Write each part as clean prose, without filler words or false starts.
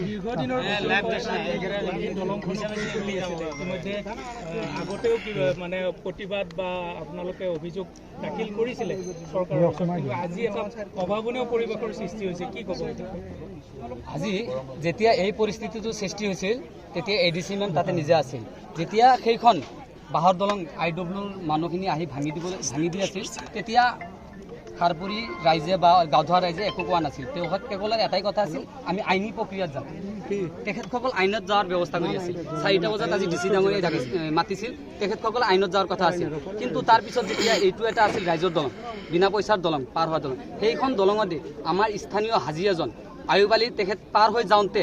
দীৰ্ঘদিনৰ দলংখন চলি আছিলে ইতিমধ্যে আগতেও মানে প্ৰতিবাদ বা আপোনালোকে অভিযোগ দাখিল কৰিছিলে চৰকাৰৰ ওচৰত, কিন্তু আজি এটা অভাৱনীয় পৰিৱেশৰ সৃষ্টি হৈছে, কি ক'ব? আজি যেতিয়া এই পৰিস্থিতিটো সৃষ্টি হৈছিল তেতিয়া ADC মেম তাতে নিজে আছিল। যেতিয়া সেইখন বাঁহৰ দলং IWৰ মানুহখিনি আহি ভাঙি দি আছিল তেতিয়া খাৰপুৰী ৰাইজে বা গাঁওধোৱা ৰাইজে একো কোৱা নাছিল। তেওঁলোক কেৱল এটাই কথা আছিল, আমি আইনী প্ৰক্ৰিয়াত যাম। তেখেতসকল আইনত যোৱাৰ ব্যৱস্থা কৰি আছিল। 4টা বজাত আজি DC ডাঙৰীয়াই মাতিছিল, তেখেতসকল আইনত যোৱাৰ কথা আছিল। কিন্তু তাৰপিছত যেতিয়া এইটো এটা আছিল ৰাইজৰ দলং, বিনা পইচাৰ দলং, পাৰ হোৱা দলং, সেইখন দলঙতে আমাৰ স্থানীয় হাজী এজন আয়ুব আলী তেখেত পাৰ হৈ যাওঁতে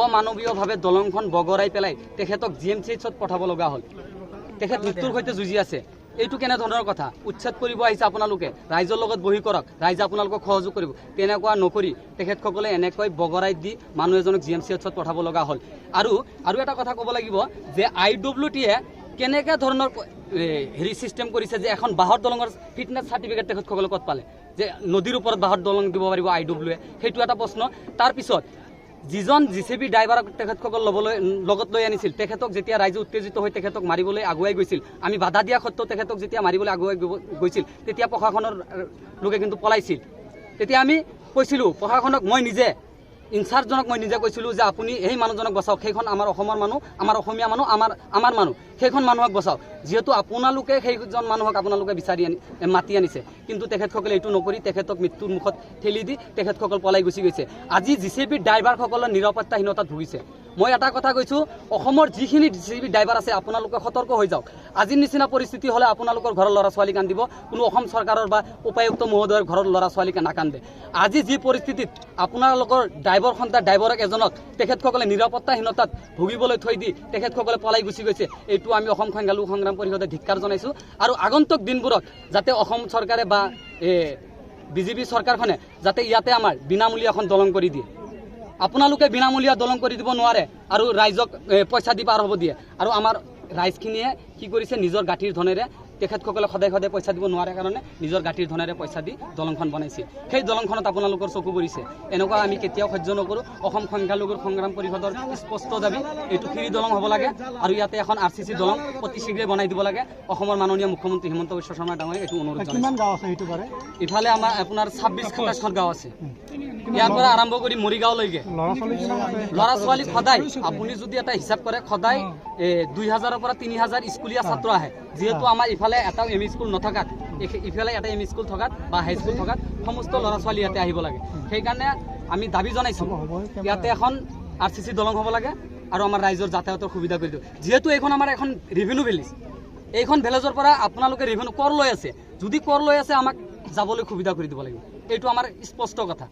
অমানৱীয়ভাৱে দলংখন বগৰাই পেলাই তেখেতক GMCHত পঠাব লগা হ'ল। তেখেত মৃত্যুৰ সৈতে যুঁজি আছে। এইটো কেনেধৰণৰ কথা? উচ্ছেদ কৰিব আহিছে আপোনালোকে, ৰাইজৰ লগত বহি কৰক, ৰাইজে আপোনালোকক সহযোগ কৰিব। তেনেকুৱা নকৰি তেখেতসকলে এনেকৈ বগৰাই দি মানুহ এজনক GMCHত পঠাব লগা হ'ল। আৰু এটা কথা ক'ব লাগিব যে IWTয়ে কেনেকৈ ধৰণৰ চিষ্টেম কৰিছে যে এখন বাঁহৰ দলঙৰ ফিটনেছ চাৰ্টিফিকেট তেখেতসকলে ক'ত পালে যে নদীৰ ওপৰত বাঁহৰ দলং দিব পাৰিব IWয়ে? সেইটো এটা প্ৰশ্ন। তাৰপিছত যিজন JCB ড্ৰাইভাৰক তেখেতসকল লগত লৈ আনিছিল, তেখেতক যেতিয়া ৰাইজে উত্তেজিত হৈ তেখেতক মাৰিবলৈ আগুৱাই গৈছিল, আমি বাধা দিয়া সত্ত্বেও তেখেতক যেতিয়া মাৰিবলৈ আগুৱাই গৈছিল তেতিয়া প্ৰশাসনৰ লোকে কিন্তু পলাইছিল। তেতিয়া আমি কৈছিলোঁ প্ৰশাসনক, মই নিজে ইনচাৰ্জজনক মই নিজে কৈছিলোঁ যে আপুনি সেই মানুহজনক বচাওক, সেইখন আমাৰ অসমৰ মানুহ, আমাৰ অসমীয়া মানুহ, আমাৰ মানুহ, সেইখন মানুহক বচাওক, যিহেতু আপোনালোকে সেইজন মানুহক আপোনালোকে মাতি আনিছে। কিন্তু তেখেতসকলে এইটো নকৰি তেখেতক মৃত্যুৰ মুখত ঠেলি দি তেখেতসকল পলাই গুচি গৈছে। আজি JCB ড্ৰাইভাৰসকলৰ নিৰাপত্তাহীনতাত ভুগিছে। মই এটা কথা কৈছোঁ, অসমৰ যিখিনি JCB ড্ৰাইভাৰ আছে আপোনালোকে সতৰ্ক হৈ যাওক। আজিৰ নিচিনা পৰিস্থিতি হ'লে আপোনালোকৰ ঘৰৰ ল'ৰা ছোৱালী কান্দিব, কোনো অসম চৰকাৰৰ বা উপায়ুক্ত মহোদয়ৰ ঘৰৰ ল'ৰা ছোৱালীকে নাকান্দে। আজি যি পৰিস্থিতিত আপোনালোকৰ ড্ৰাইভাৰক এজনক তেখেতসকলে নিৰাপত্তাহীনতাত ভুগিবলৈ থৈ দি তেখেতসকলে পলাই গুচি গৈছে, এইটো আমি অসম সংখ্যালঘু সংগ্ৰাম পৰিষদে ধিক্কাৰ জনাইছোঁ। আৰু আগন্তুক দিনবোৰত যাতে অসম চৰকাৰে বা BJP চৰকাৰখনে যাতে ইয়াতে আমাৰ বিনামূলীয়া এখন দলং কৰি দিয়ে। আপোনালোকে বিনামূলীয়া দলং কৰি দিব নোৱাৰে আৰু ৰাইজক পইচা দি পাৰ হ'ব দিয়ে। আৰু আমাৰ ৰাইজখিনিয়ে কি কৰিছে, নিজৰ গাঁঠিৰ ধনেৰে, তেখেতসকলে সদায় পইচা দিব নোৱাৰে কাৰণে নিজৰ গাঁঠিৰ ধনেৰে পইচা দি দলংখন বনাইছিল। সেই দলংখনত আপোনালোকৰ চকু পৰিছে। এনেকুৱা আমি কেতিয়াও সহ্য নকৰোঁ। অসম সংখ্যালঘু সংগ্ৰাম পৰিষদৰ স্পষ্ট দাবী, এইটো ফ্ৰী দলং হ'ব লাগে আৰু ইয়াতে এখন RCC দলং অতি শীঘ্ৰে বনাই দিব লাগে। অসমৰ মাননীয় মুখ্যমন্ত্ৰী হিমন্ত বিশ্ব শৰ্মা ডাঙৰীয়াক এইটো অনুৰোধ জনাইছোঁ। ইফালে আমাৰ আপোনাৰ 26-27খন গাঁও আছে, ইয়াৰ পৰা আৰম্ভ কৰি মৰিগাঁওলৈকে ল'ৰা ছোৱালী সদায়, আপুনি যদি এটা হিচাপ কৰে, সদায় 2000-ৰ পৰা 3000 স্কুলীয়া ছাত্ৰ আহে। যিহেতু আমাৰ ইফালে এটা ME স্কুল নথকাত, ইফালে এটা ME স্কুল থকাত বা হাইস্কুল থকাত সমস্ত ল'ৰা ছোৱালী ইয়াতে আহিব লাগে। সেইকাৰণে আমি দাবী জনাইছোঁ ইয়াতে এখন RCC দলং হ'ব লাগে আৰু আমাৰ ৰাইজৰ যাতায়াতৰ সুবিধা কৰি দিওঁ। যিহেতু এইখন আমাৰ এখন ৰেভিনিউ ভিলেজ, এইখন ভিলেজৰ পৰা আপোনালোকে ৰেভিনিউ কৰ লৈ আছে, যদি কৰ লৈ আছে আমাক যাবলৈ সুবিধা কৰি দিব লাগিব। এইটো আমাৰ স্পষ্ট কথা।